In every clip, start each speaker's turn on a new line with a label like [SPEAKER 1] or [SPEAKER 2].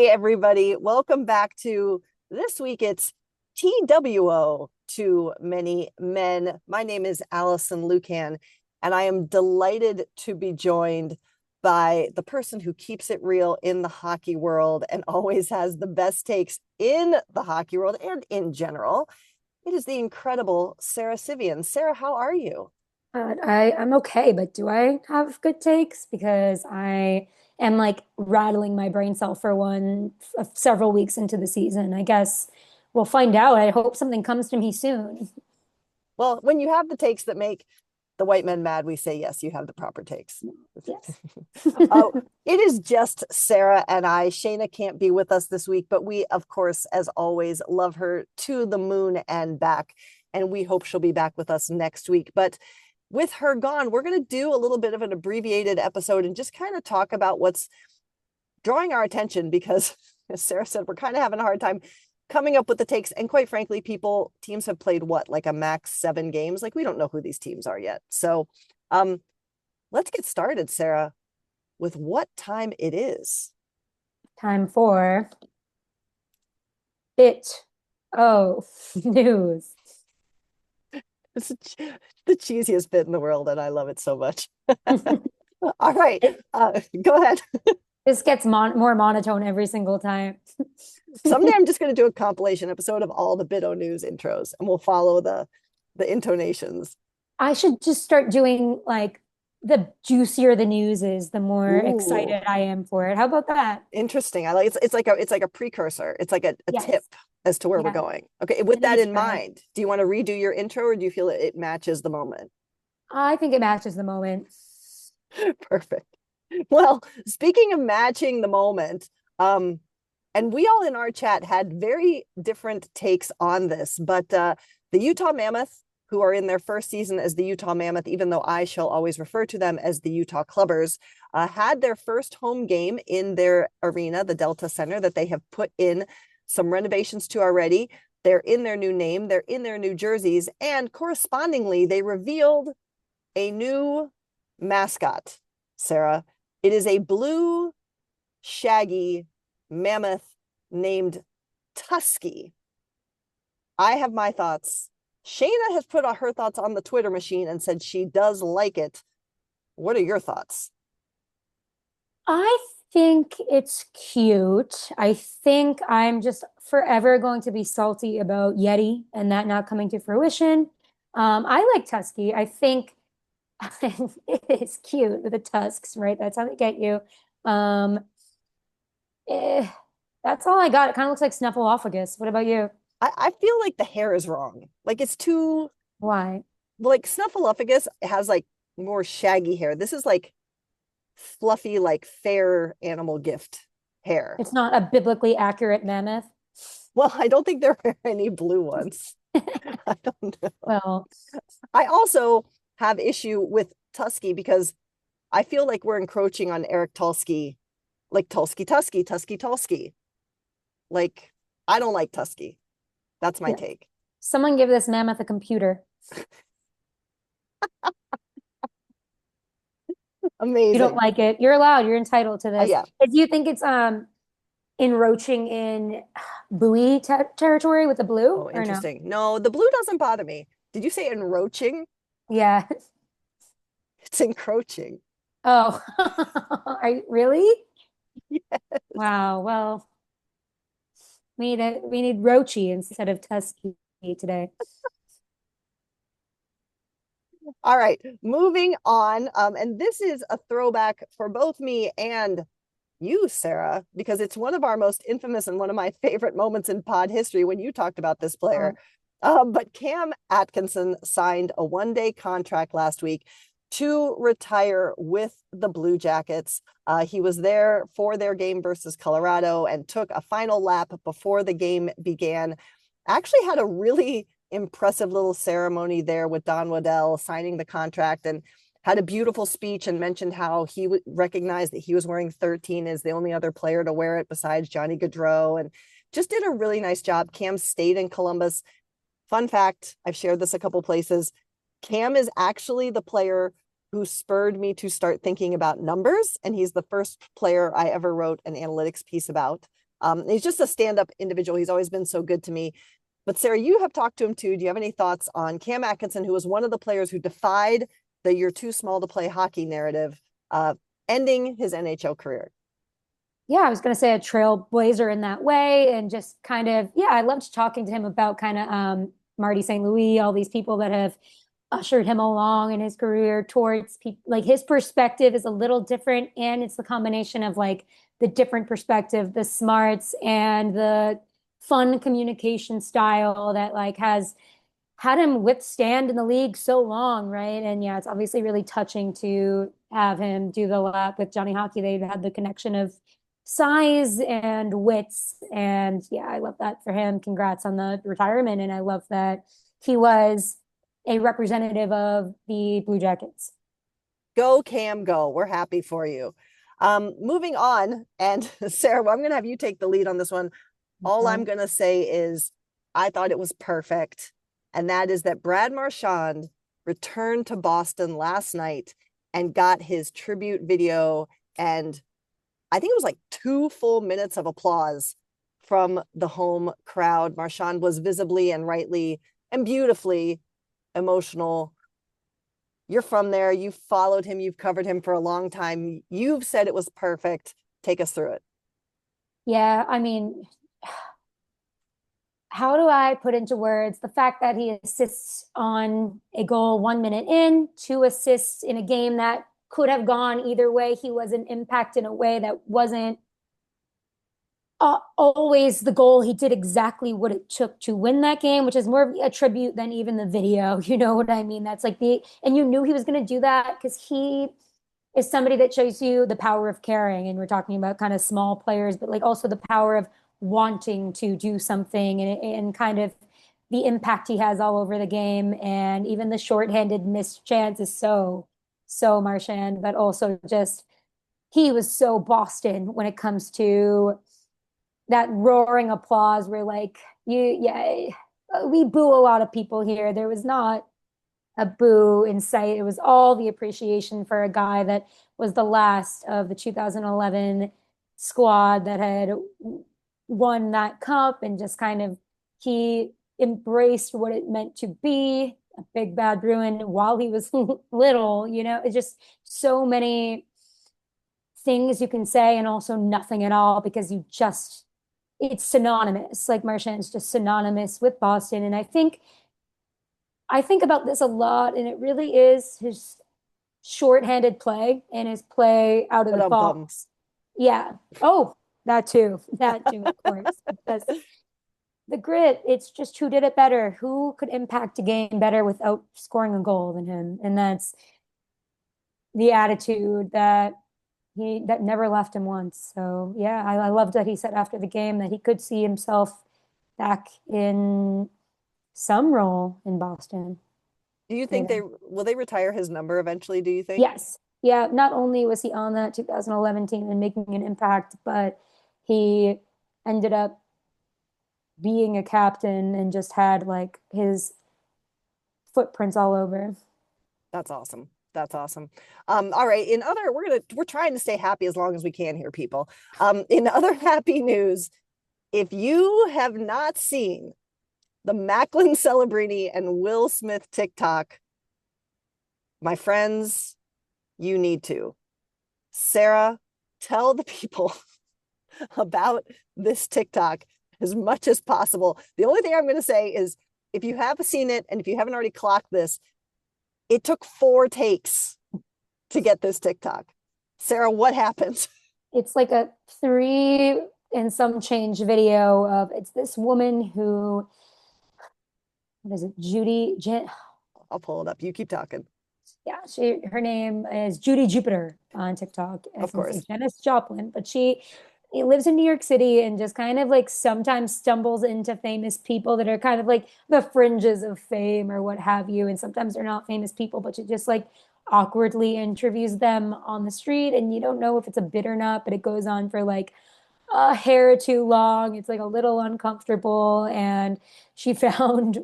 [SPEAKER 1] Hey, everybody. Welcome back to this week. It's TWO to many men. My name is Alison Lucan, and I am delighted to be joined by the person who keeps it real in the hockey world and always has the best takes in the hockey world and in general. It is the incredible Sara Civian. Sara, how are you?
[SPEAKER 2] I'm okay, but do I have good takes? Because I am like rattling my brain cell for several weeks into the season. I guess we'll find out. I hope something comes to me soon.
[SPEAKER 1] Well, when you have the takes that make the white men mad, we say, yes, you have the proper takes.
[SPEAKER 2] Yes.
[SPEAKER 1] Oh, it is just Sara and I. Shayna can't be with us this week, but we, of course, as always, love her to the moon and back. And we hope she'll be back with us next week. But with her gone, we're going to do a little bit of an abbreviated episode and just kind of talk about what's drawing our attention because, as Sara said, we're kind of having a hard time coming up with the takes. And quite frankly, teams have played what, like a max 7 games? Like we don't know who these teams are yet. So let's get started, Sara, with what time it is.
[SPEAKER 2] Time for bit. Oh, news.
[SPEAKER 1] It's the cheesiest bit in the world, and I love it so much. All right, go ahead.
[SPEAKER 2] This gets more monotone every single time.
[SPEAKER 1] Someday I'm just going to do a compilation episode of all the Bito News intros, and we'll follow the intonations.
[SPEAKER 2] I should just start doing like the juicier the news is, the more
[SPEAKER 1] Ooh,
[SPEAKER 2] excited I am for it. How about that?
[SPEAKER 1] interesting. I like it's like a precursor. It's like a tip
[SPEAKER 2] Yes.
[SPEAKER 1] as to where we're
[SPEAKER 2] Yeah.
[SPEAKER 1] going. Okay, with
[SPEAKER 2] An
[SPEAKER 1] that in
[SPEAKER 2] Easter egg.
[SPEAKER 1] mind, do you want to redo your intro, or do you feel it matches the moment?
[SPEAKER 2] I think it matches the moment.
[SPEAKER 1] Perfect. Well, speaking of matching the moment, and we all in our chat had very different takes on this, but the Utah Mammoth, who are in their first season as the Utah Mammoth, even though I shall always refer to them as the Utah Clubbers, had their first home game in their arena, the Delta Center, that they have put in some renovations to already. They're in their new name, they're in their new jerseys, and correspondingly, they revealed a new mascot, Sara. It is a blue, shaggy mammoth named Tusky. I have my thoughts. Shayna has put her thoughts on the Twitter machine and said she does like it. What are your thoughts?
[SPEAKER 2] I think it's cute. I think I'm just forever going to be salty about Yeti and that not coming to fruition. I like Tusky. I think it is cute with the tusks, right? That's how they get you. Um, eh, that's all I got. It kind of looks like Snuffleupagus. What about you?
[SPEAKER 1] I feel like the hair is wrong. Like it's too,
[SPEAKER 2] Why?
[SPEAKER 1] like Snuffleupagus has like more shaggy hair. This is like fluffy, like fair animal gift hair.
[SPEAKER 2] It's not a biblically accurate mammoth.
[SPEAKER 1] Well, I don't think there are any blue ones. I don't know.
[SPEAKER 2] Well,
[SPEAKER 1] I also have issue with Tusky because I feel like we're encroaching on Eric Tulsky, like Tulsky Tusky, Tusky Tulsky. Like, I don't like Tusky. That's my
[SPEAKER 2] yeah.
[SPEAKER 1] take.
[SPEAKER 2] Someone give this mammoth a computer. You don't
[SPEAKER 1] Amazing.
[SPEAKER 2] like it. You're allowed. You're entitled to this.
[SPEAKER 1] Yeah.
[SPEAKER 2] Do you think it's enroaching in buoy territory with the blue
[SPEAKER 1] Oh,
[SPEAKER 2] or no?
[SPEAKER 1] interesting. No, the blue doesn't bother me. Did you say enroaching?
[SPEAKER 2] Yeah.
[SPEAKER 1] It's encroaching.
[SPEAKER 2] Oh, are you really?
[SPEAKER 1] Yeah.
[SPEAKER 2] Wow. Well, we need Rochi instead of Tusky today.
[SPEAKER 1] All right, moving on. And this is a throwback for both me and you, Sara, because it's one of our most infamous and one of my favorite moments in pod history when you talked about this player.
[SPEAKER 2] Oh,
[SPEAKER 1] But Cam Atkinson signed a 1-day contract last week to retire with the Blue Jackets. He was there for their game versus Colorado and took a final lap before the game began. Actually had a really impressive little ceremony there with Don Waddell signing the contract and had a beautiful speech and mentioned how he recognized that he was wearing 13 as the only other player to wear it besides Johnny Gaudreau, and just did a really nice job. Cam stayed in Columbus. Fun fact, I've shared this a couple places. Cam is actually the player who spurred me to start thinking about numbers, and he's the first player I ever wrote an analytics piece about. He's just a stand-up individual. He's always been so good to me. But Sarah, you have talked to him too. Do you have any thoughts on Cam Atkinson, who was one of the players who defied the "you're too small to play hockey" narrative, ending his NHL career?
[SPEAKER 2] Yeah, I was going to say a trailblazer in that way. And just kind of, yeah, I loved talking to him about kind of Marty St. Louis, all these people that have ushered him along in his career towards people. Like his perspective is a little different. And it's the combination of like the different perspective, the smarts, and the fun communication style that like has had him withstand in the league so long, right? And yeah, it's obviously really touching to have him do the lap with Johnny Hockey. They've had the connection of size and wits. And yeah, I love that for him. Congrats on the retirement. And I love that he was a representative of the Blue Jackets.
[SPEAKER 1] Go, Cam, go. We're happy for you. Moving on, and Sarah, well, I'm going to have you take the lead on this one. All I'm going to say is I thought it was perfect. And that is that Brad Marchand returned to Boston last night and got his tribute video. And I think it was like 2 full minutes of applause from the home crowd. Marchand was visibly and rightly and beautifully emotional. You're from there. You've followed him. You've covered him for a long time. You've said it was perfect. Take us through it.
[SPEAKER 2] Yeah, I mean, how do I put into words the fact that he assists on a goal 1 minute in, 2 assists in a game that could have gone either way. He was an impact in a way that wasn't always the goal. He did exactly what it took to win that game, which is more of a tribute than even the video. You know what I mean? That's like and you knew he was going to do that because he is somebody that shows you the power of caring. And we're talking about kind of small players, but like also the power of wanting to do something and kind of the impact he has all over the game. And even the shorthanded missed chance is so Marchand, but also just he was so Boston when it comes to that roaring applause where like yeah, we boo a lot of people here. There was not a boo in sight. It was all the appreciation for a guy that was the last of the 2011 squad that had won that cup, and just kind of he embraced what it meant to be a big bad Bruin while he was little. It's just so many things you can say and also nothing at all because it's synonymous. Like Marchand is just synonymous with Boston. And I think about this a lot, and it really is his shorthanded play and his play out of
[SPEAKER 1] But
[SPEAKER 2] the box. Yeah. Oh, that too. That too, of course. Because the grit, it's just who did it better, who could impact a game better without scoring a goal than him. And that's the attitude that never left him once. So yeah, I loved that he said after the game that he could see himself back in some role in Boston.
[SPEAKER 1] do you think they retire his number eventually, do you think?
[SPEAKER 2] Yes. Yeah. Not only was he on that 2011 team and making an impact, but he ended up being a captain and just had like his footprints all over.
[SPEAKER 1] That's awesome. That's awesome. All right. We're trying to stay happy as long as we can here, people. In other happy news, if you have not seen the Macklin Celebrini and Will Smith TikTok, my friends, you need to. Sarah, tell the people about this TikTok as much as possible. The only thing I'm going to say is if you have seen it and if you haven't already clocked this, it took 4 takes to get this TikTok. Sarah, what happened?
[SPEAKER 2] It's like a 3 and some change video of it's this woman who, what is it,
[SPEAKER 1] I'll pull it up. You keep talking.
[SPEAKER 2] Yeah, her name is Judy Jupiter on TikTok. I was
[SPEAKER 1] Of
[SPEAKER 2] gonna say
[SPEAKER 1] course.
[SPEAKER 2] Janice Joplin, but she lives in New York City and just kind of like sometimes stumbles into famous people that are kind of like the fringes of fame or what have you. And sometimes they're not famous people, but she just like awkwardly interviews them on the street, and you don't know if it's a bit or not, but it goes on for like a hair too long. It's like a little uncomfortable. And she found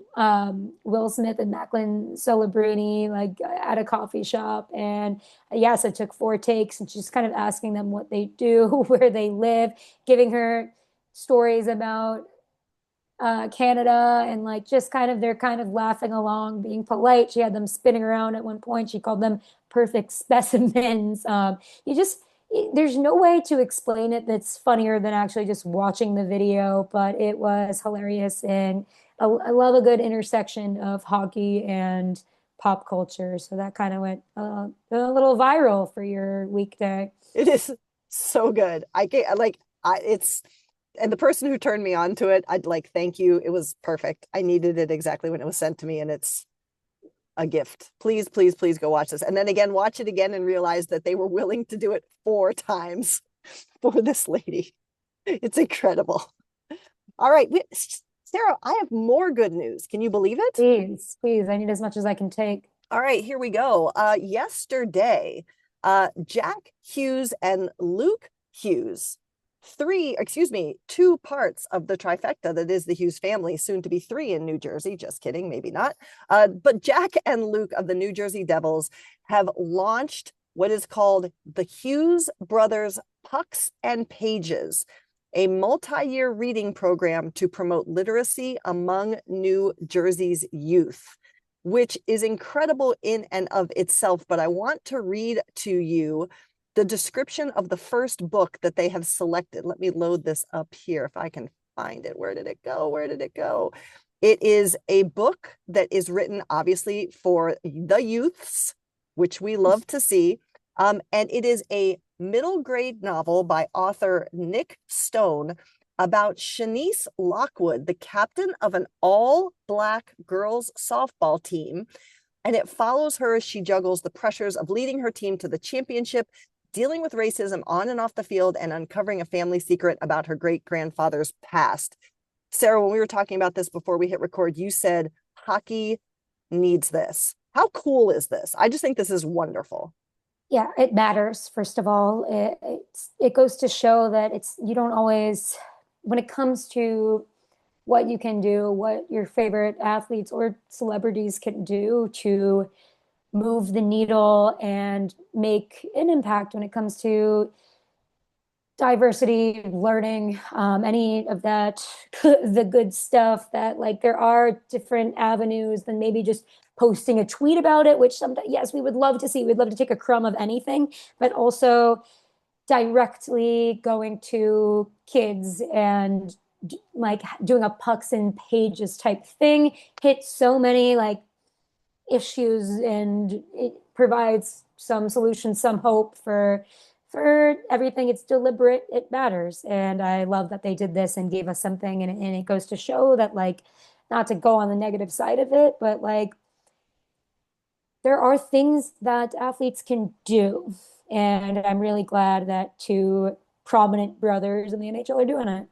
[SPEAKER 2] Will Smith and Macklin Celebrini like at a coffee shop. And yes, it took 4 takes, and she's kind of asking them what they do, where they live, giving her stories about Canada and like just kind of they're kind of laughing along, being polite. She had them spinning around at one point. She called them perfect specimens. You just there's no way to explain it that's funnier than actually just watching the video, but it was hilarious and I love a good intersection of hockey and pop culture. So that kind of went a little viral for your weekday.
[SPEAKER 1] It is so good. I get like it's and the person who turned me on to it, I'd like thank you. It was perfect. I needed it exactly when it was sent to me, and it's a gift. Please, please, please go watch this. And then again, watch it again and realize that they were willing to do it 4 times for this lady. It's incredible. All right, Sarah, I have more good news. Can you believe it?
[SPEAKER 2] Please, please, I need as much as I can take.
[SPEAKER 1] All right, here we go. Yesterday, Jack Hughes and Luke Hughes, two parts of the trifecta that is the Hughes family, soon to be three in New Jersey. Just kidding, maybe not. But Jack and Luke of the New Jersey Devils have launched what is called the Hughes Brothers Pucks and Pages, a multi-year reading program to promote literacy among New Jersey's youth, which is incredible in and of itself. But I want to read to you the description of the first book that they have selected. Let me load this up here if I can find it. Where did it go? Where did it go? It is a book that is written obviously for the youths, which we love to see. And it is a middle grade novel by author Nick Stone about Shanice Lockwood, the captain of an all-Black girls softball team. And it follows her as she juggles the pressures of leading her team to the championship, dealing with racism on and off the field, and uncovering a family secret about her great-grandfather's past. Sarah, when we were talking about this before we hit record, you said hockey needs this. How cool is this? I just think this is wonderful.
[SPEAKER 2] Yeah, it matters, first of all. It goes to show that it's you don't always, when it comes to what you can do, what your favorite athletes or celebrities can do to move the needle and make an impact when it comes to diversity, learning, any of that, the good stuff that like there are different avenues than maybe just posting a tweet about it, which sometimes, yes, we would love to see. We'd love to take a crumb of anything, but also directly going to kids and like doing a pucks and pages type thing hits so many like issues and it provides some solutions, some hope for everything. It's deliberate, it matters. And I love that they did this and gave us something. And it goes to show that, like, not to go on the negative side of it, but like, there are things that athletes can do. And I'm really glad that two prominent brothers in the NHL are doing it.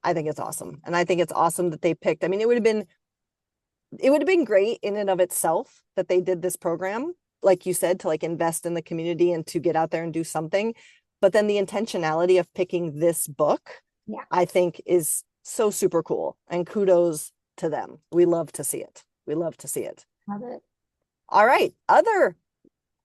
[SPEAKER 1] I think it's awesome. And I think it's awesome that they picked. I mean, it would have been great in and of itself that they did this program, like you said, to like invest in the community and to get out there and do something. But then the intentionality of picking this book,
[SPEAKER 2] Yeah,
[SPEAKER 1] I think is so super cool. And kudos to them. We love to see it. We love to see it.
[SPEAKER 2] love it.
[SPEAKER 1] All right.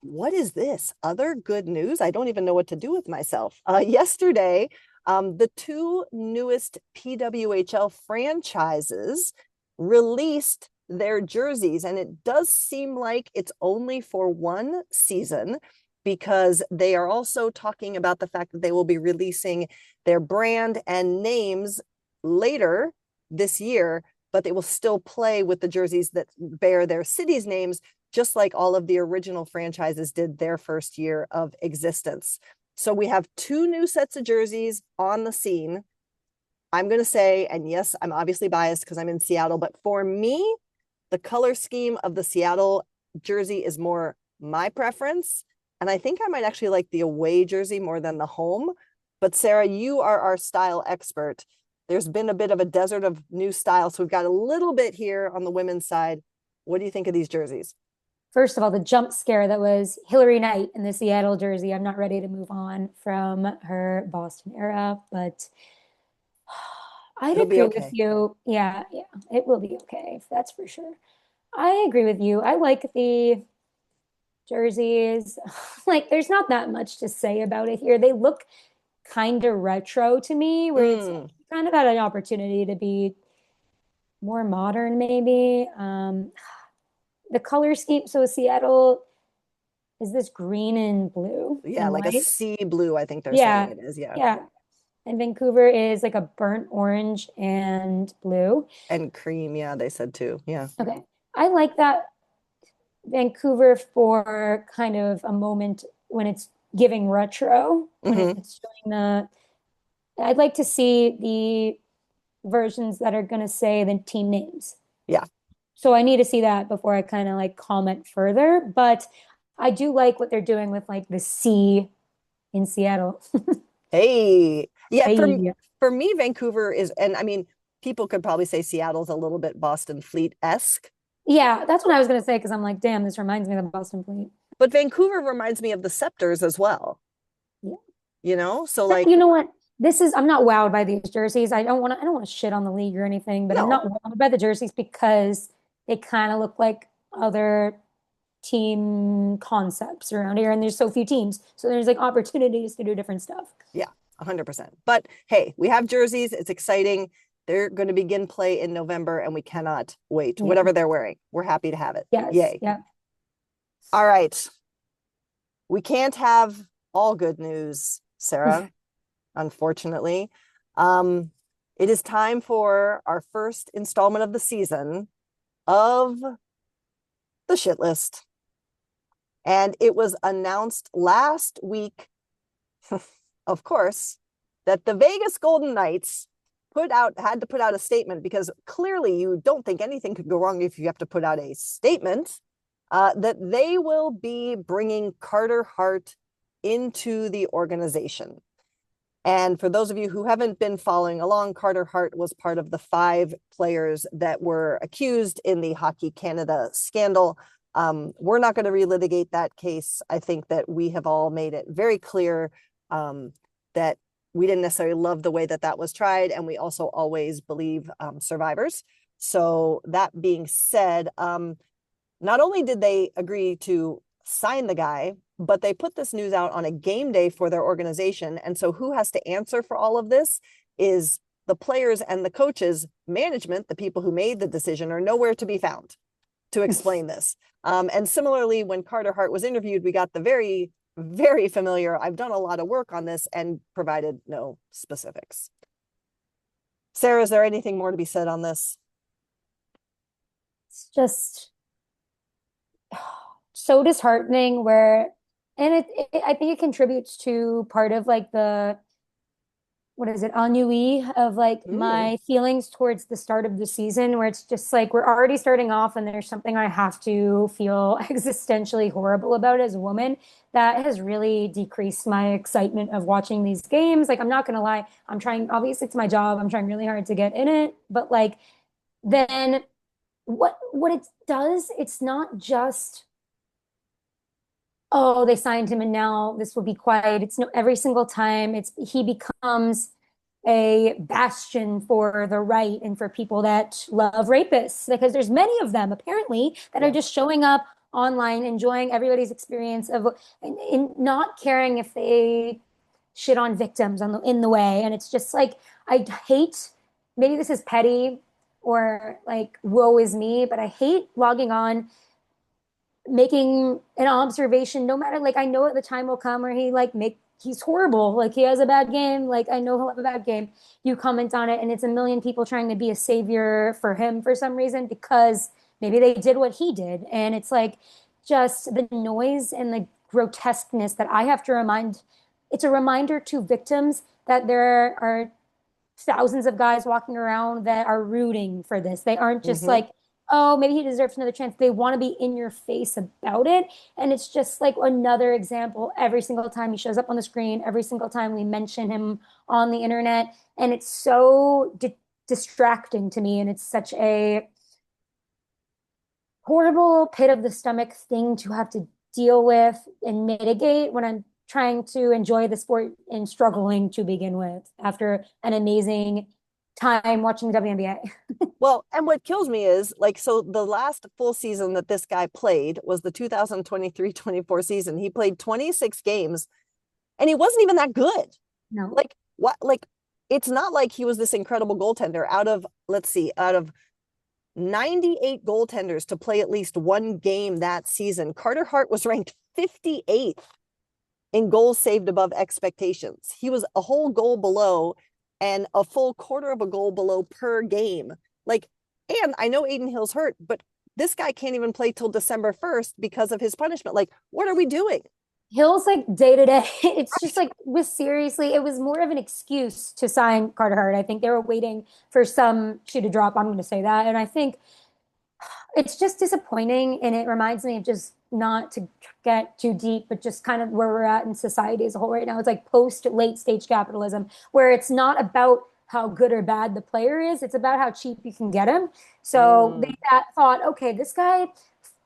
[SPEAKER 1] What is this? Other good news? I don't even know what to do with myself. Yesterday, the two newest PWHL franchises released their jerseys, and it does seem like it's only for one season because they are also talking about the fact that they will be releasing their brand and names later this year, but they will still play with the jerseys that bear their cities' names, just like all of the original franchises did their first year of existence. So we have two new sets of jerseys on the scene. I'm going to say, and yes, I'm obviously biased because I'm in Seattle, but for me, the color scheme of the Seattle jersey is more my preference. And I think I might actually like the away jersey more than the home. But Sarah, you are our style expert. There's been a bit of a desert of new styles. So we've got a little bit here on the women's side. What do you think of these jerseys?
[SPEAKER 2] First of all, the jump scare that was Hillary Knight in the Seattle jersey. I'm not ready to move on from her Boston era, but I'd
[SPEAKER 1] It'll be
[SPEAKER 2] agree with
[SPEAKER 1] okay.
[SPEAKER 2] you. Yeah, yeah, it will be okay. That's for sure. I agree with you. I like the jerseys. Like, there's not that much to say about it here. They look kind of retro to me, where it's
[SPEAKER 1] Mm,
[SPEAKER 2] kind of had an opportunity to be more modern, maybe. The color scheme. So Seattle is this green and blue
[SPEAKER 1] yeah,
[SPEAKER 2] and
[SPEAKER 1] like a
[SPEAKER 2] white.
[SPEAKER 1] sea blue, I think they're saying
[SPEAKER 2] Yeah,
[SPEAKER 1] it is. Yeah.
[SPEAKER 2] yeah. And Vancouver is like a burnt orange and blue.
[SPEAKER 1] And cream, yeah, they said too. Yeah.
[SPEAKER 2] Okay. I like that Vancouver for kind of a moment when it's giving retro, when
[SPEAKER 1] Hmm.
[SPEAKER 2] it's showing the, I'd like to see the versions that are going to say the team names.
[SPEAKER 1] Yeah.
[SPEAKER 2] So I need to see that before I kind of like comment further. But I do like what they're doing with like the sea in Seattle.
[SPEAKER 1] Hey. Yeah,
[SPEAKER 2] Hey.
[SPEAKER 1] for me, Vancouver is, and I mean, people could probably say Seattle's a little bit Boston Fleet-esque,
[SPEAKER 2] Yeah, that's what I was going to say because I'm like, damn, this reminds me of the Boston Fleet.
[SPEAKER 1] but Vancouver reminds me of the Scepters as well,
[SPEAKER 2] Yeah.
[SPEAKER 1] you know? So
[SPEAKER 2] But
[SPEAKER 1] like,
[SPEAKER 2] you know what? This is I'm not wowed by these jerseys. I don't want to shit on the league or anything, but I'm
[SPEAKER 1] no,
[SPEAKER 2] not wowed by the jerseys because they kind of look like other team concepts around here, and there's so few teams. So there's like opportunities to do different stuff.
[SPEAKER 1] yeah, 100%. But hey, we have jerseys. It's exciting. They're going to begin play in November, and we cannot wait.
[SPEAKER 2] Yeah.
[SPEAKER 1] Whatever they're wearing, we're happy to have it.
[SPEAKER 2] Yes.
[SPEAKER 1] Yay.
[SPEAKER 2] Yeah.
[SPEAKER 1] All right. We can't have all good news, Sarah, unfortunately. Um, it is time for our first installment of the season of the shit list. And it was announced last week, of course, that the Vegas Golden Knights had to put out a statement because clearly you don't think anything could go wrong if you have to put out a statement that they will be bringing Carter Hart into the organization. And for those of you who haven't been following along, Carter Hart was part of the 5 players that were accused in the Hockey Canada scandal. We're not going to relitigate that case. I think that we have all made it very clear that we didn't necessarily love the way that that was tried, and we also always believe survivors. So that being said, not only did they agree to sign the guy, but they put this news out on a game day for their organization. And so who has to answer for all of this is the players and the coaches. Management, the people who made the decision, are nowhere to be found to explain this. And similarly, when Carter Hart was interviewed, we got the very, very familiar, I've done a lot of work on this, and provided no specifics. Sarah, is there anything more to be said on this?
[SPEAKER 2] It's just so disheartening where and I think it contributes to part of like the what is it, ennui of like
[SPEAKER 1] Mm,
[SPEAKER 2] my feelings towards the start of the season, where it's just like we're already starting off and there's something I have to feel existentially horrible about as a woman that has really decreased my excitement of watching these games. Like, I'm not gonna lie, I'm trying, obviously it's my job, I'm trying really hard to get in it, but like then what it does, it's not just oh, they signed him and now this will be quiet. It's no every single time it's he becomes a bastion for the right and for people that love rapists because there's many of them apparently that are
[SPEAKER 1] yeah.
[SPEAKER 2] just showing up online, enjoying everybody's experience of and not caring if they shit on victims on in the way. And it's just like I hate maybe this is petty or like woe is me, but I hate logging on making an observation no matter like I know at the time will come where he like make he's horrible like he has a bad game like I know he'll have a bad game, you comment on it and it's a million people trying to be a savior for him for some reason because maybe they did what he did, and it's like just the noise and the grotesqueness that I have to remind, it's a reminder to victims that there are thousands of guys walking around that are rooting for this. They aren't just
[SPEAKER 1] Mm-hmm.
[SPEAKER 2] like, oh, maybe he deserves another chance. They want to be in your face about it. And it's just like another example every single time he shows up on the screen, every single time we mention him on the internet. And it's so distracting to me. And it's such a horrible pit of the stomach thing to have to deal with and mitigate when I'm trying to enjoy the sport and struggling to begin with after an amazing time watching the WNBA.
[SPEAKER 1] Well, and what kills me is like, so the last full season that this guy played was the 2023-24 season. He played 26 games and he wasn't even that good.
[SPEAKER 2] No.
[SPEAKER 1] Like what? Like it's not like he was this incredible goaltender. Out of let's see, out of 98 goaltenders to play at least one game that season, Carter Hart was ranked 58th in goals saved above expectations. He was a whole goal below and a full quarter of a goal below per game. Like, and I know Aiden Hill's hurt, but this guy can't even play till December 1st because of his punishment. Like, what are we doing?
[SPEAKER 2] Hill's like day to day. It's just like was seriously, it was more of an excuse to sign Carter Hart. I think they were waiting for some shoe to drop. I'm going to say that, and I think it's just disappointing, and it reminds me of just not to get too deep, but just kind of where we're at in society as a whole right now. It's like post late stage capitalism, where it's not about how good or bad the player is, it's about how cheap you can get him. So they thought, okay, this guy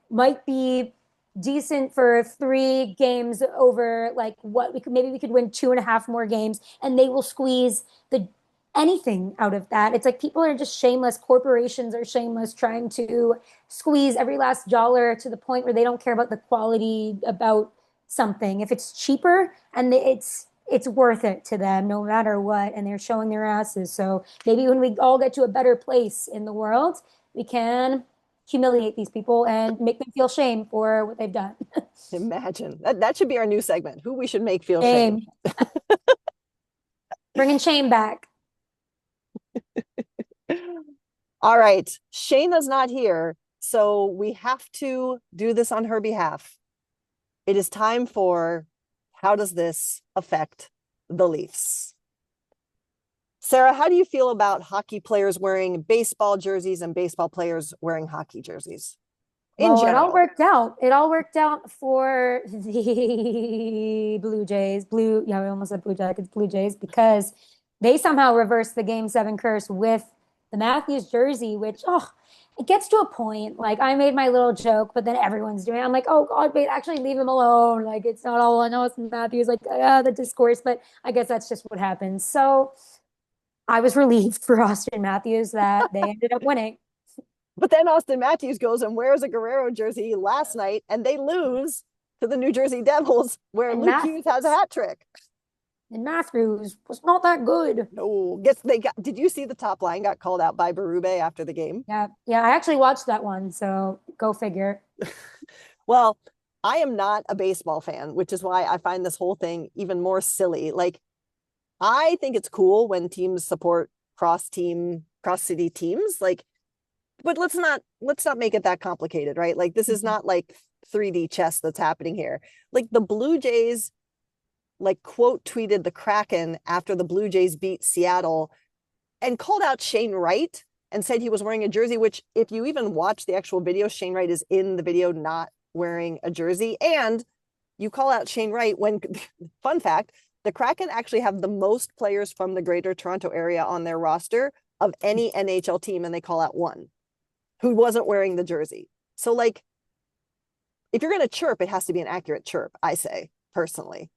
[SPEAKER 2] might be decent for 3 games over like what we could, maybe we could win 2.5 more games, and they will squeeze the anything out of that. It's like people are just shameless. Corporations are shameless, trying to squeeze every last dollar to the point where they don't care about the quality about something. If it's cheaper and it's worth it to them no matter what, and they're showing their asses. So maybe when we all get to a better place in the world, we can humiliate these people and make them feel shame for what they've done.
[SPEAKER 1] Imagine that should be our new segment. Who we should make feel shame.
[SPEAKER 2] Shame. Bringing shame back.
[SPEAKER 1] All right. Shayna's not here, so we have to do this on her behalf. It is time for how does this affect the Leafs? Sarah, how do you feel about hockey players wearing baseball jerseys and baseball players wearing hockey jerseys? In
[SPEAKER 2] Well, it all
[SPEAKER 1] general.
[SPEAKER 2] worked out. It all worked out for the Blue Jays. Yeah, we almost said Blue Jackets, Blue Jays, because they somehow reversed the Game 7 curse with the Matthews jersey, which, oh, it gets to a point. Like, I made my little joke, but then everyone's doing it. I'm like, oh, God, wait, actually leave him alone. Like, it's not all I know. It's Matthews, like, the discourse, but I guess that's just what happens. So I was relieved for Austin Matthews that they ended up winning.
[SPEAKER 1] But then Austin Matthews goes and wears a Guerrero jersey last night, and they lose to the New Jersey Devils, where
[SPEAKER 2] And
[SPEAKER 1] Luke Hughes has a hat trick.
[SPEAKER 2] Matthews was not that good.
[SPEAKER 1] No, guess they got. Did you see the top line got called out by Berube after the game?
[SPEAKER 2] Yeah, yeah, I actually watched that one, so go figure.
[SPEAKER 1] Well, I am not a baseball fan, which is why I find this whole thing even more silly. Like, I think it's cool when teams support cross city teams. Like, but let's not make it that complicated, right? Like, this is not like 3D chess that's happening here. Like, the Blue Jays like quote tweeted the Kraken after the Blue Jays beat Seattle and called out Shane Wright and said he was wearing a jersey, which if you even watch the actual video, Shane Wright is in the video not wearing a jersey. And you call out Shane Wright when, fun fact, the Kraken actually have the most players from the greater Toronto area on their roster of any NHL team, and they call out one who wasn't wearing the jersey. So, like, if you're going to chirp, it has to be an accurate chirp, I say, personally.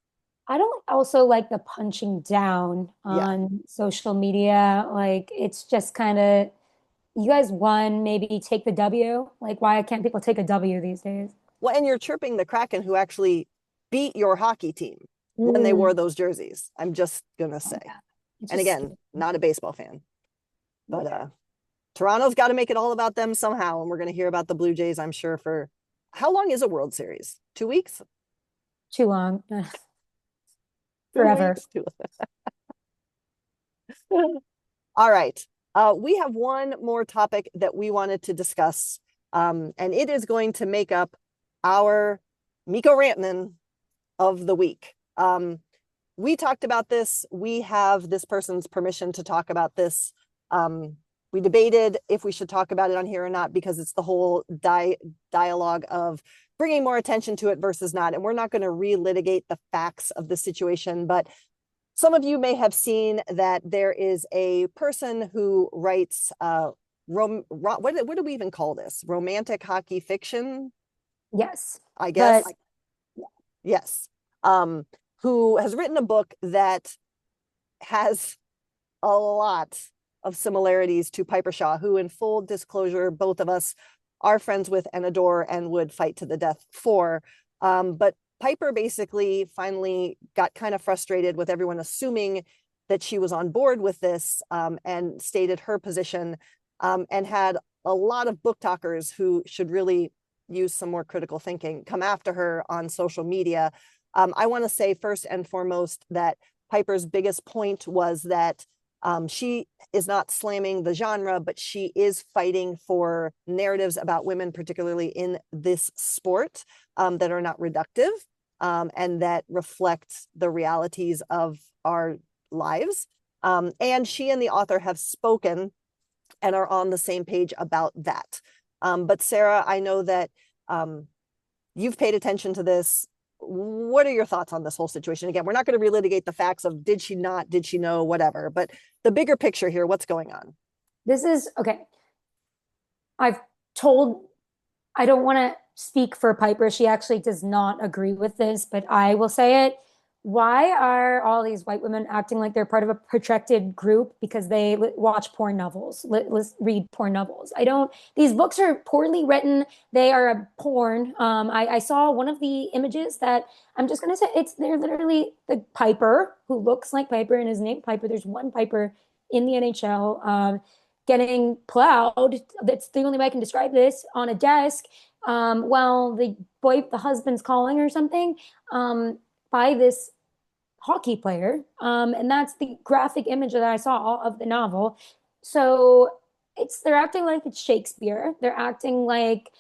[SPEAKER 2] I don't also like the punching down on social media. Like, it's just kind of, you guys won, maybe take the W. Like, why can't people take a W these days?
[SPEAKER 1] Well, and you're chirping the Kraken who actually beat your hockey team when they wore those jerseys. I'm just going to say.
[SPEAKER 2] Yeah.
[SPEAKER 1] And again, not a baseball fan. But Toronto's got to make it all about them somehow. And we're going to hear about the Blue Jays, I'm sure, for how long is a World Series? 2 weeks?
[SPEAKER 2] Too long. Forever.
[SPEAKER 1] All right. We have one more topic that we wanted to discuss, and it is going to make up our Mikko RANT-anen of the week. We talked about this. We have this person's permission to talk about this. We debated if we should talk about it on here or not, because it's the whole dialogue of bringing more attention to it versus not. And we're not going to relitigate the facts of the situation, but some of you may have seen that there is a person who writes, what do we even call this? Romantic hockey fiction?
[SPEAKER 2] Yes.
[SPEAKER 1] I guess.
[SPEAKER 2] But,
[SPEAKER 1] yes. Who has written a book that has a lot of similarities to Piper Shaw, who, in full disclosure, both of us are friends with and adore and would fight to the death for. But Piper basically finally got kind of frustrated with everyone assuming that she was on board with this, and stated her position, and had a lot of book talkers who should really use some more critical thinking come after her on social media. I want to say first and foremost that Piper's biggest point was that she is not slamming the genre, but she is fighting for narratives about women, particularly in this sport, that are not reductive, and that reflect the realities of our lives. And she and the author have spoken and are on the same page about that. But Sara, I know that you've paid attention to this. What are your thoughts on this whole situation? Again, we're not going to relitigate the facts of did she not, did she know, whatever, but the bigger picture here, what's going on?
[SPEAKER 2] This is okay. I've told, I don't want to speak for Piper. She actually does not agree with this, but I will say it. Why are all these white women acting like they're part of a protected group because they watch porn novels, read porn novels? I don't, these books are poorly written. They are a porn. I saw one of the images that I'm just going to say they're literally the Piper who looks like Piper and is named Piper. There's one Piper in the NHL, getting plowed. That's the only way I can describe this on a desk. While the husband's calling or something. By this hockey player. And that's the graphic image that I saw of the novel. So they're acting like it's Shakespeare. They're acting like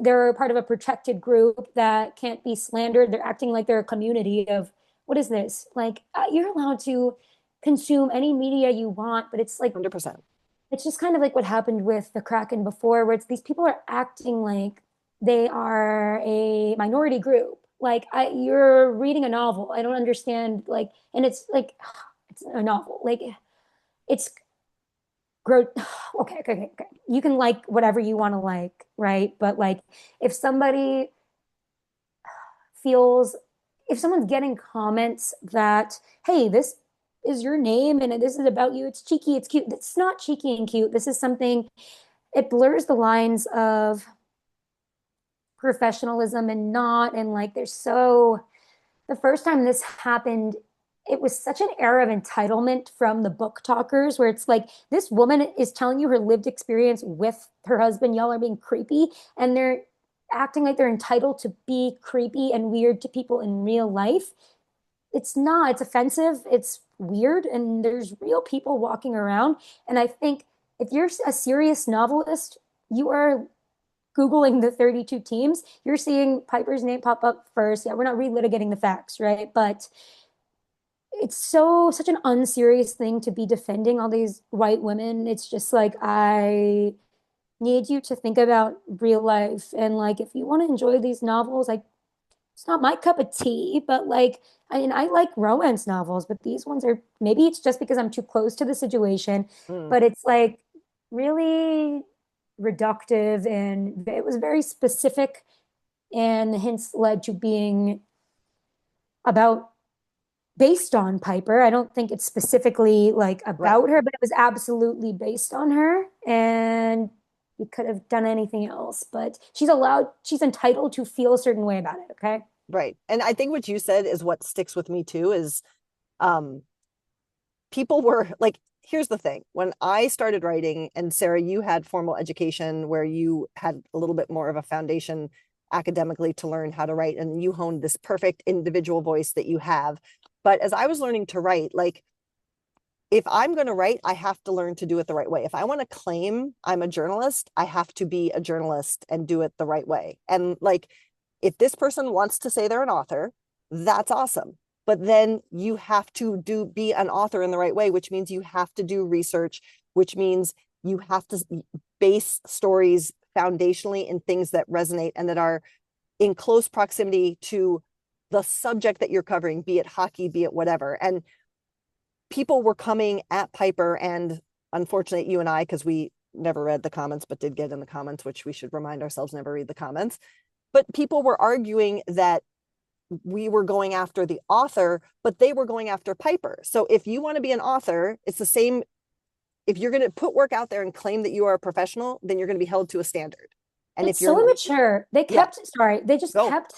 [SPEAKER 2] they're part of a protected group that can't be slandered. They're acting like they're a community of what is this? Like you're allowed to consume any media you want, but it's like
[SPEAKER 1] 100%.
[SPEAKER 2] it's just kind of like what happened with the Kraken before, where it's these people are acting like they are a minority group. Like you're reading a novel. I don't understand. Like, and it's like it's a novel. Like it's gross. Okay. You can like whatever you want to like, right? But like, if somebody feels, if someone's getting comments that, hey, this is your name and this is about you, it's cheeky, it's cute. It's not cheeky and cute. This is something, it blurs the lines of professionalism and not, and like there's so, the first time this happened, it was such an era of entitlement from the book talkers where it's like this woman is telling you her lived experience with her husband. Y'all are being creepy and they're acting like they're entitled to be creepy and weird to people in real life. It's not, it's offensive, it's weird, and there's real people walking around. And I think if you're a serious novelist, you are Googling the 32 teams, you're seeing Piper's name pop up first. Yeah, we're not relitigating the facts, right? But it's such an unserious thing to be defending all these white women. It's just like I need you to think about real life and like if you want to enjoy these novels, like it's not my cup of tea, but like I mean I like romance novels, but these ones are, maybe it's just because I'm too close to the situation,
[SPEAKER 1] Mm.
[SPEAKER 2] but it's like really reductive and it was very specific and the hints led to being about based on Piper. I don't think it's specifically like
[SPEAKER 1] Right.
[SPEAKER 2] about her, but it was absolutely based on her. And we could have done anything else, but she's entitled to feel a certain way about it. Okay.
[SPEAKER 1] Right. And I think what you said is what sticks with me too is um people were like, here's the thing. When I started writing, and Sara, you had formal education where you had a little bit more of a foundation academically to learn how to write, and you honed this perfect individual voice that you have. But as I was learning to write, like if I'm going to write, I have to learn to do it the right way. If I want to claim I'm a journalist, I have to be a journalist and do it the right way. And like, if this person wants to say they're an author, that's awesome. But then you have to be an author in the right way, which means you have to do research, which means you have to base stories foundationally in things that resonate and that are in close proximity to the subject that you're covering, be it hockey, be it whatever. And people were coming at Piper, and unfortunately, you and I, because we never read the comments, but did get in the comments, which we should remind ourselves never read the comments. But people were arguing that we were going after the author, but they were going after Piper. So if you want to be an author, it's the same. If you're going to put work out there and claim that you are a professional, then you're going to be held to a standard. And
[SPEAKER 2] It's
[SPEAKER 1] if
[SPEAKER 2] so
[SPEAKER 1] you're,
[SPEAKER 2] immature.
[SPEAKER 1] yeah,
[SPEAKER 2] They just
[SPEAKER 1] go.
[SPEAKER 2] kept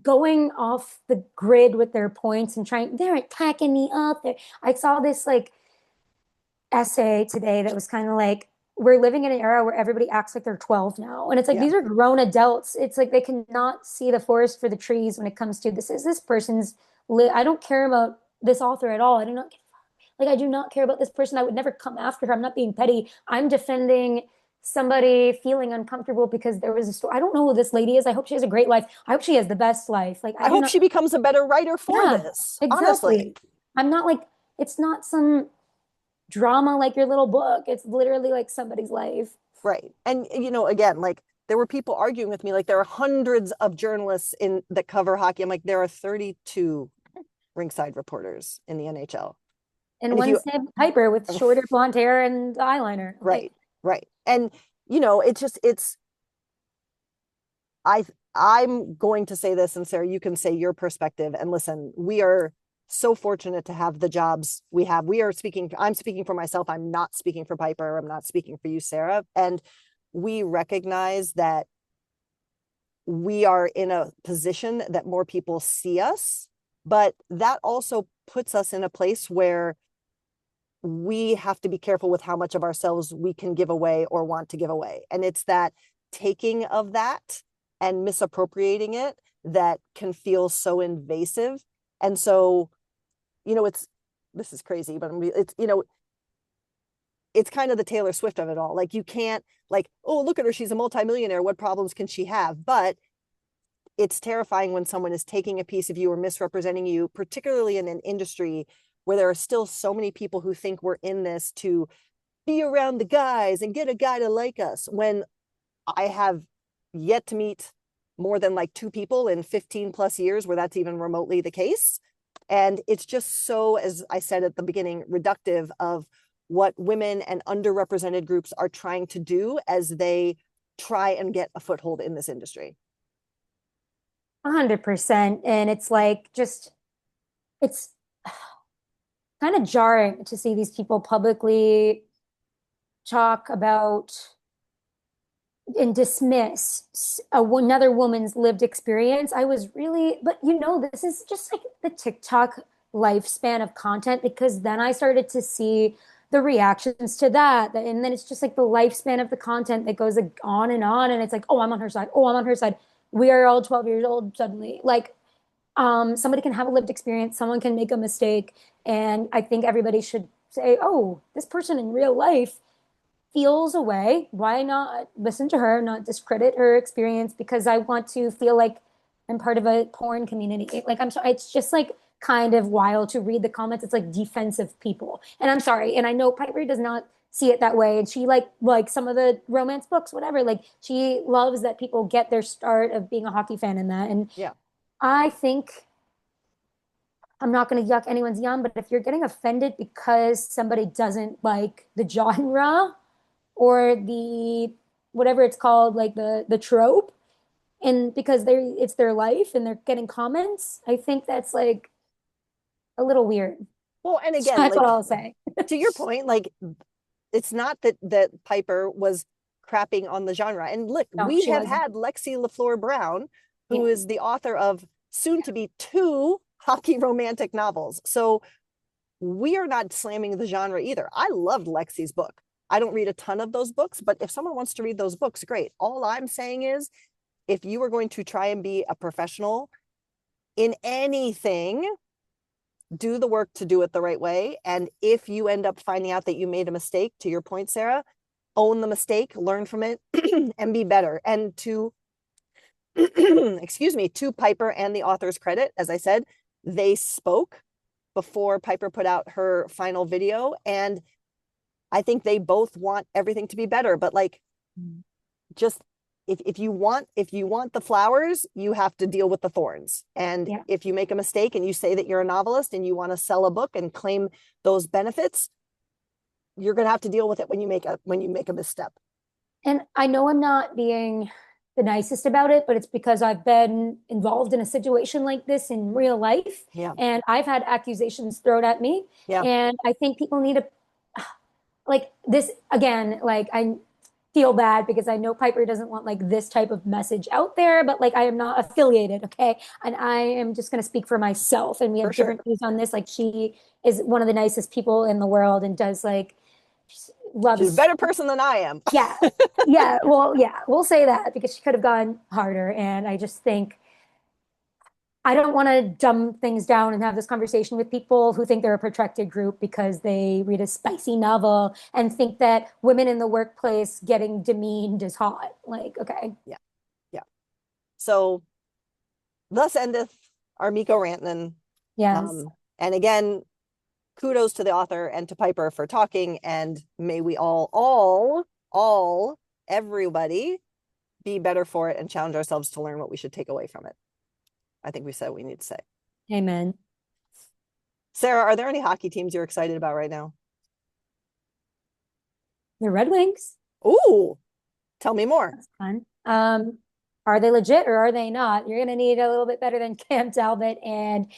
[SPEAKER 2] going off the grid with their points and they're attacking the author. I saw this like essay today that was kind of like, we're living in an era where everybody acts like they're 12 now. And it's like,
[SPEAKER 1] Yeah.
[SPEAKER 2] these are grown adults. It's like they cannot see the forest for the trees when it comes to this is this person's, I don't care about this author at all. I do not, like, I do not care about this person. I would never come after her. I'm not being petty. I'm defending somebody feeling uncomfortable because there was a story. I don't know who this lady is. I hope she has a great life. I hope she has the best life. Like, I
[SPEAKER 1] I
[SPEAKER 2] do
[SPEAKER 1] hope
[SPEAKER 2] not,
[SPEAKER 1] she becomes a better writer for
[SPEAKER 2] yeah,
[SPEAKER 1] this, honestly.
[SPEAKER 2] exactly. I'm not like, it's not some drama like your little book. It's literally like somebody's life.
[SPEAKER 1] Right. And again, like there were people arguing with me, like there are hundreds of journalists in that cover hockey. I'm like, there are 32 ringside reporters in the NHL.
[SPEAKER 2] And
[SPEAKER 1] And if
[SPEAKER 2] one
[SPEAKER 1] you
[SPEAKER 2] Sam Piper with shorter blonde hair and eyeliner. Like,
[SPEAKER 1] right, right. And it's I I'm going to say this, and Sarah, you can say your perspective. And listen, we are so fortunate to have the jobs we have. I'm speaking for myself. I'm not speaking for Piper. I'm not speaking for you, Sarah. And we recognize that we are in a position that more people see us, but that also puts us in a place where we have to be careful with how much of ourselves we can give away or want to give away. And it's that taking of that and misappropriating it that can feel so invasive. And so, this is crazy, but it's kind of the Taylor Swift of it all. Like you can't like, oh, look at her, she's a multimillionaire. What problems can she have? But it's terrifying when someone is taking a piece of you or misrepresenting you, particularly in an industry where there are still so many people who think we're in this to be around the guys and get a guy to like us, when I have yet to meet more than like two people in 15 plus years where that's even remotely the case. And it's just so, as I said at the beginning, reductive of what women and underrepresented groups are trying to do as they try and get a foothold in this industry.
[SPEAKER 2] 100%. And it's like, it's kind of jarring to see these people publicly talk about and dismiss another woman's lived experience. I was really, but this is just like the TikTok lifespan of content because then I started to see the reactions to that. And then it's just like the lifespan of the content that goes like on and on. And it's like, oh, I'm on her side. Oh, I'm on her side. We are all 12 years old suddenly. Like, somebody can have a lived experience, someone can make a mistake. And I think everybody should say, oh, this person in real life feels a way. Why not listen to her, not discredit her experience because I want to feel like I'm part of a porn community. Like I'm sorry, it's just like kind of wild to read the comments. It's like defensive people. And I'm sorry. And I know Piper does not see it that way. And she like some of the romance books, whatever. Like she loves that people get their start of being a hockey fan in that. And
[SPEAKER 1] Yeah.
[SPEAKER 2] I think I'm not going to yuck anyone's yum, but if you're getting offended because somebody doesn't like the genre, or the whatever it's called, like the trope, and because it's their life and they're getting comments, I think that's like a little weird.
[SPEAKER 1] Well, and
[SPEAKER 2] So
[SPEAKER 1] again,
[SPEAKER 2] that's what
[SPEAKER 1] like
[SPEAKER 2] I'll say.
[SPEAKER 1] to your point, like it's not that Piper was crapping on the genre. And look,
[SPEAKER 2] No,
[SPEAKER 1] we
[SPEAKER 2] she
[SPEAKER 1] have
[SPEAKER 2] wasn't.
[SPEAKER 1] had Lexi LaFleur Brown, who
[SPEAKER 2] Yeah.
[SPEAKER 1] is the author of soon to be two hockey romantic novels. So we are not slamming the genre either. I loved Lexi's book. I don't read a ton of those books, but if someone wants to read those books, great. All I'm saying is if you are going to try and be a professional in anything, do the work to do it the right way. And if you end up finding out that you made a mistake, to your point, Sarah, own the mistake, learn from it, and be better. And to, excuse me, to Piper and the author's credit, as I said, they spoke before Piper put out her final video. And I think they both want everything to be better. But like, just if you want the flowers, you have to deal with the thorns. And
[SPEAKER 2] Yeah.
[SPEAKER 1] if you make a mistake and you say that you're a novelist and you want to sell a book and claim those benefits, you're going to have to deal with it when you make a misstep.
[SPEAKER 2] And I know I'm not being the nicest about it, but it's because I've been involved in a situation like this in real life.
[SPEAKER 1] Yeah.
[SPEAKER 2] And I've had accusations thrown at me.
[SPEAKER 1] Yeah.
[SPEAKER 2] And I think people need to, like, this again, like, I feel bad because I know Piper doesn't want like this type of message out there, but like I am not affiliated, okay? And I am just going to speak for myself. And we
[SPEAKER 1] For
[SPEAKER 2] have
[SPEAKER 1] sure.
[SPEAKER 2] different views on this. Like she is one of the nicest people in the world and does like
[SPEAKER 1] She's a
[SPEAKER 2] loves,
[SPEAKER 1] better person than I am.
[SPEAKER 2] yeah, yeah. Well, yeah, we'll say that because she could have gone harder. And I just think I don't want to dumb things down and have this conversation with people who think they're a protected group because they read a spicy novel and think that women in the workplace getting demeaned is hot. Like, okay.
[SPEAKER 1] Yeah. Yeah. So thus endeth our Mikko RANT-anen.
[SPEAKER 2] Yes.
[SPEAKER 1] And again, kudos to the author and to Piper for talking. And may we everybody be better for it and challenge ourselves to learn what we should take away from it. I think we said what we need to say.
[SPEAKER 2] Amen.
[SPEAKER 1] Sarah, are there any hockey teams you're excited about right now?
[SPEAKER 2] The Red Wings.
[SPEAKER 1] Ooh, tell me more.
[SPEAKER 2] That's fun. Are they legit or are they not? You're going to need a little bit better than Cam Talbot and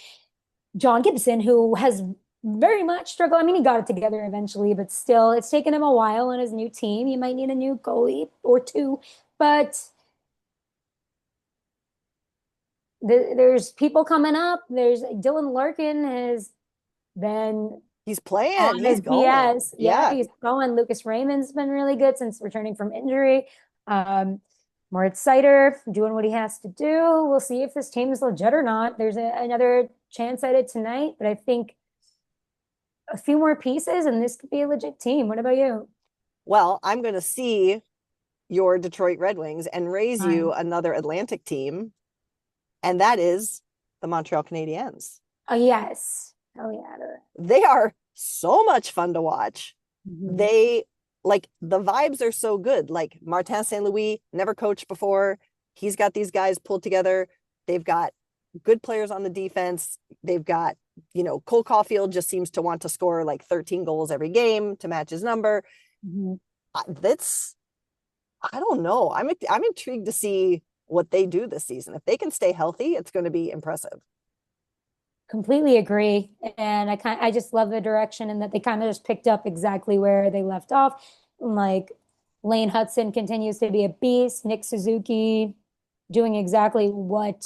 [SPEAKER 2] John Gibson, who has very much struggled. I mean, he got it together eventually, but still, it's taken him a while on his new team. You might need a new goalie or two, but there's people coming up. There's Dylan Larkin has been
[SPEAKER 1] He's playing,
[SPEAKER 2] on
[SPEAKER 1] he's
[SPEAKER 2] his
[SPEAKER 1] going.
[SPEAKER 2] BS. Yeah,
[SPEAKER 1] Yeah.
[SPEAKER 2] he's going. Lucas Raymond's been really good since returning from injury. Moritz Seider doing what he has to do. We'll see if this team is legit or not. There's another chance at it tonight, but I think a few more pieces and this could be a legit team. What about you?
[SPEAKER 1] Well, I'm going to see your Detroit Red Wings and raise you
[SPEAKER 2] Fine.
[SPEAKER 1] another Atlantic team, and that is the Montreal Canadiens.
[SPEAKER 2] Oh, yes. Oh, yeah.
[SPEAKER 1] They are so much fun to watch.
[SPEAKER 2] Mm-hmm.
[SPEAKER 1] They like the vibes are so good. Like Martin St. Louis, never coached before. He's got these guys pulled together. They've got good players on the defense. They've got, Cole Caulfield just seems to want to score like 13 goals every game to match his number.
[SPEAKER 2] Mm-hmm.
[SPEAKER 1] That's, I don't know. I'm intrigued to see what they do this season. If they can stay healthy, it's going to be impressive.
[SPEAKER 2] Completely agree. And I just love the direction and that they kind of just picked up exactly where they left off. Like Lane Hudson continues to be a beast. Nick Suzuki doing exactly what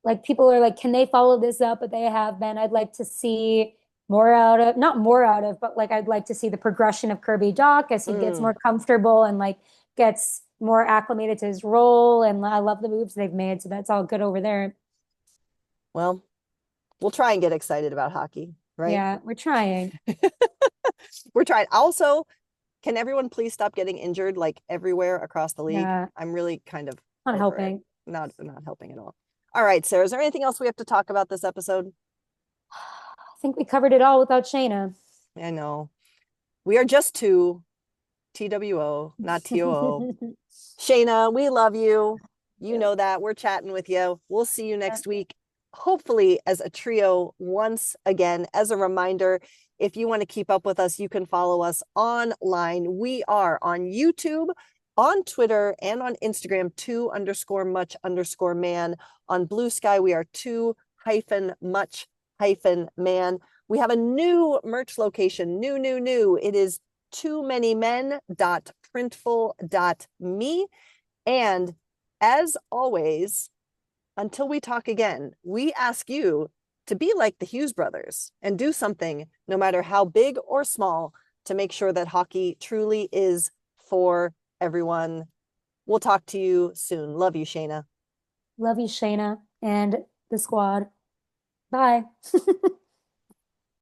[SPEAKER 2] like people are like, can they follow this up? But they have been. I'd like to see more out of, not more out of, but like I'd like to see the progression of Kirby Doc as he gets more comfortable and like gets more acclimated to his role. And I love the moves they've made. So that's all good over there.
[SPEAKER 1] Well, we'll try and get excited about hockey, right?
[SPEAKER 2] Yeah, we're trying.
[SPEAKER 1] We're trying. Also, can everyone please stop getting injured like everywhere across the league?
[SPEAKER 2] Yeah,
[SPEAKER 1] I'm really kind of
[SPEAKER 2] not
[SPEAKER 1] over it.
[SPEAKER 2] helping.
[SPEAKER 1] Not helping at all. All right, Sarah, is there anything else we have to talk about this episode?
[SPEAKER 2] I think we covered it all without Shayna.
[SPEAKER 1] I know. We are just two TWO, not TOO. Shayna, we love you. You know that. We're chatting with you. We'll see you next week, hopefully as a trio once again. As a reminder, if you want to keep up with us, you can follow us online. We are on YouTube, on Twitter, and on Instagram, 2_much_man. On Blue Sky, we are 2-much-man. We have a new merch location, new. It is toomanymen.printful.me. And as always, until we talk again, we ask you to be like the Hughes brothers and do something, no matter how big or small, to make sure that hockey truly is for everyone. We'll talk to you soon. Love you, Shayna.
[SPEAKER 2] Love you, Shayna, and the squad. Bye.